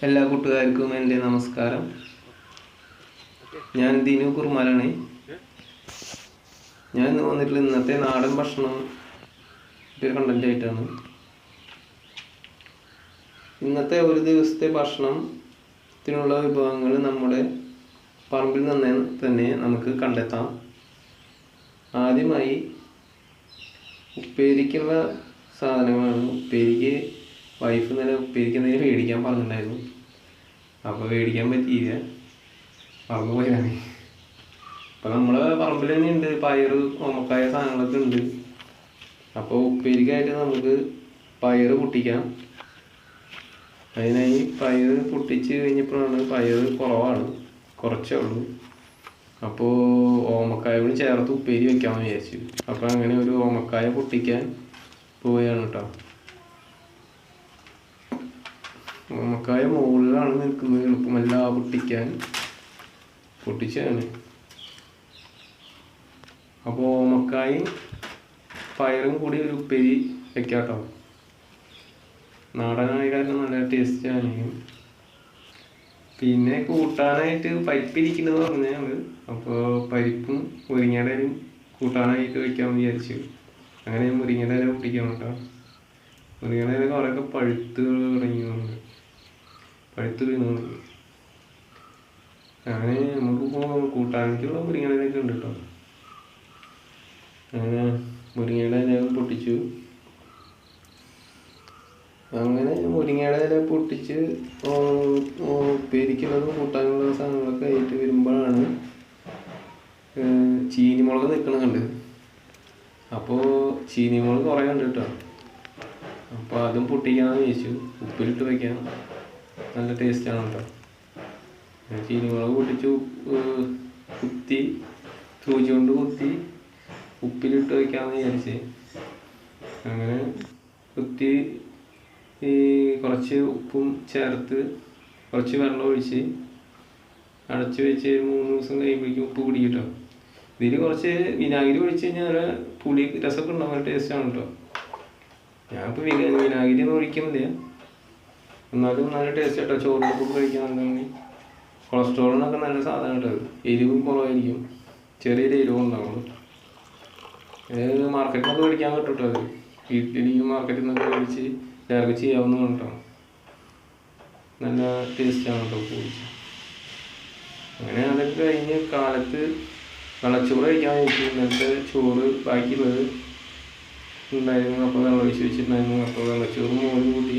എല്ലാ കൂട്ടുകാർക്കും എൻ്റെ നമസ്കാരം. ഞാൻ ദിനു കുർമാലാണ്. ഞാൻ ഇന്ന് വന്നിട്ടുള്ള ഇന്നത്തെ നാടൻ ഭക്ഷണം കണ്ടന്റ് ആയിട്ടാണ്. ഇന്നത്തെ ഒരു ദിവസത്തെ ഭക്ഷണത്തിനുള്ള വിഭവങ്ങൾ നമ്മുടെ പറമ്പിൽ നിന്ന് തന്നെ നമുക്ക് കണ്ടെത്താം. ആദ്യമായി ഉപ്പേരിക്കുള്ള സാധനങ്ങളാണ്. ഉപ്പേരിക്ക് വൈഫ് തന്നെ ഉപ്പേരിക്ക് എന്തെങ്കിലും മേടിക്കാൻ പറഞ്ഞിട്ടുണ്ടായിരുന്നു. അപ്പോൾ മേടിക്കാൻ പറ്റിയില്ല, പറമ്പ് പോയാണ്. അപ്പോൾ നമ്മളെ പറമ്പിൽ തന്നെ ഉണ്ട് പയറ്, ഓമക്കായ സാധനങ്ങളൊക്കെ ഉണ്ട്. അപ്പോൾ ഉപ്പേരിക്കായിട്ട് നമുക്ക് പയറ് പൊട്ടിക്കാം. അതിനായി പയറ് പൊട്ടിച്ച് കഴിഞ്ഞപ്പോഴാണ് പയറ് കുറച്ചേ ഉള്ളൂ. അപ്പോൾ ഓമക്കായ കൂടി ചേർത്ത് ഉപ്പേരി വെക്കാമെന്ന് വിചാരിച്ചു. അപ്പോൾ അങ്ങനെ ഒരു ഓമക്കായ പൊട്ടിക്കാൻ പോവുകയാണ് കേട്ടോ. ഓമക്കായ മുകളിലാണ് നിൽക്കുന്നത്, എളുപ്പമല്ല പൊട്ടിച്ചാണ്. അപ്പോൾ ഓമക്കായും പയറും കൂടി ഒരു ഉപ്പേരി വെക്കാം കേട്ടോ. നാടനായ കാരണം നല്ല ടേസ്റ്റാണ്. പിന്നെ കൂട്ടാനായിട്ട് പരിപ്പിരിക്കുന്നത് പറഞ്ഞാൽ, അപ്പോൾ പരിപ്പും മുരിങ്ങയുടെ ഇലയും കൂട്ടാനായിട്ട് വെക്കാമെന്ന് വിചാരിച്ചു. അങ്ങനെ മുരിങ്ങയുടെ ഇല പൊട്ടിക്കാം കേട്ടോ. മുരിങ്ങയുടെ ഇല കുറേയൊക്കെ പഴുത്ത് വീണുണ്ട്. അങ്ങനെ നമുക്കിപ്പോൾ കൂട്ടാനിക്കുള്ള മുരിങ്ങയുടെ ഇലയൊക്കെ ഉണ്ട് കേട്ടോ. അങ്ങനെ മുരിങ്ങയുടെ ഇല പൊട്ടിച്ചു. അങ്ങനെ മുരിങ്ങയുടെ ഇല പൊട്ടിച്ച് ഉപ്പേരിക്കുള്ളതും കൂട്ടാനുള്ള സാധനങ്ങളൊക്കെ ആയിട്ട് വരുമ്പോഴാണ് ചീനിമുളക് നിൽക്കണം കണ്ടത്. അപ്പോൾ ചീനിമുളക് കുറേ ഉണ്ട് കേട്ടോ. അപ്പോൾ അതും പൊട്ടിക്കാമെന്ന് ചോദിച്ചു. ഉപ്പിലിട്ട് വയ്ക്കാം, നല്ല ടേസ്റ്റാണ് കേട്ടോ. ചീനിമുളക് പൊട്ടിച്ച് സൂചി കൊണ്ട് കുത്തി ഉപ്പിലിട്ട് വയ്ക്കാമെന്ന് വിചാരിച്ച് അങ്ങനെ കുത്തി കുറച്ച് ഉപ്പും ചേർത്ത് കുറച്ച് വെള്ളം ഒഴിച്ച് അടച്ച് വെച്ച് 3 ദിവസം കഴിയുമ്പോഴേക്കും ഉപ്പ് പിടിക്കും കേട്ടോ. ഇതിൽ കുറച്ച് വിനാഗിരി ഒഴിച്ച് കഴിഞ്ഞാൽ നല്ല പുളി രസമൊക്കെ ഉണ്ടാവും, നല്ല ടേസ്റ്റാണ് കേട്ടോ. ഞാനിപ്പോൾ വിനാഗിരി ഒന്നും ഒഴിക്കുന്നില്ല, എന്നാലും നല്ല ടേസ്റ്റ് കേട്ടോ. ചോറിനൊക്കെ കഴിക്കാന്നുണ്ടെങ്കിൽ കൊളസ്ട്രോളിനൊക്കെ നല്ല സാധനം കേട്ടോ. എരിവും കുറവായിരിക്കും, ചെറിയൊരു എരിവും ഉണ്ടാവുള്ളൂ. മാർക്കറ്റിൽ നിന്നൊക്കെ മേടിക്കാൻ കിട്ടും കേട്ടോ. അത് വീട്ടിലേക്ക് മാർക്കറ്റിൽ നിന്നൊക്കെ മേടിച്ച് എല്ലാവർക്കും ചെയ്യാവുന്നതാണ് കേട്ടോ. നല്ല ടേസ്റ്റാണ് കേട്ടോ പൊടിച്ച്. അങ്ങനെ അതൊക്കെ കഴിഞ്ഞ് കാലത്ത് വെള്ളച്ചോറ് കഴിക്കാൻ വെച്ചു. ഇന്നത്തെ ചോറ് ബാക്കിയുള്ളത് ഉണ്ടായിരുന്നു. അപ്പോൾ വെള്ളം ഒഴിച്ച് വെച്ചിട്ടുണ്ടായിരുന്നു. അപ്പോൾ വെള്ളച്ചോറ് മോര് കൂട്ടി